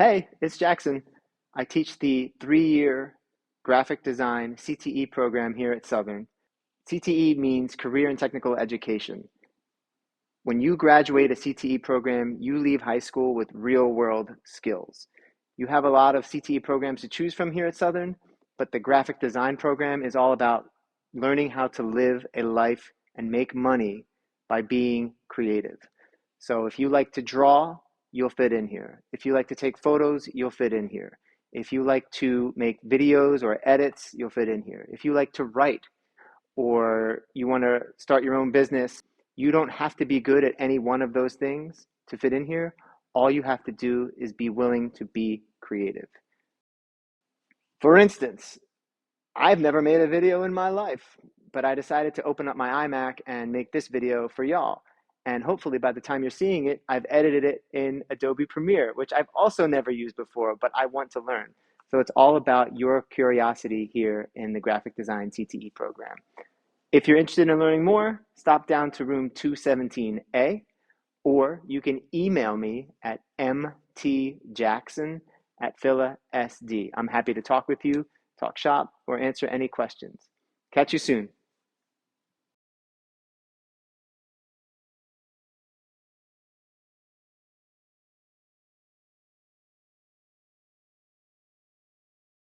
Hey, it's Jackson. I teach the 3-year graphic design CTE program here at Southern. CTE means Career and Technical Education. When you graduate a CTE program, you leave high school with real world skills. You have a lot of CTE programs to choose from here at Southern, but the graphic design program is all about learning how to live a life and make money by being creative. So if you like to draw, you'll fit in here. If you like to take photos, you'll fit in here. If you like to make videos or edits, you'll fit in here. If you like to write, or you want to start your own business, you don't have to be good at any one of those things to fit in here. All you have to do is be willing to be creative. For instance, I've never made a video in my life, but I decided to open up my iMac and make this video for y'all. And hopefully by the time you're seeing it, I've edited it in Adobe Premiere, which I've also never used before, but I want to learn. So it's all about your curiosity here in the graphic design CTE program. If you're interested in learning more, stop down to room 217A, or you can email me at mtjackson@philasd. I'm happy to talk with you, talk shop, or answer any questions. Catch you soon.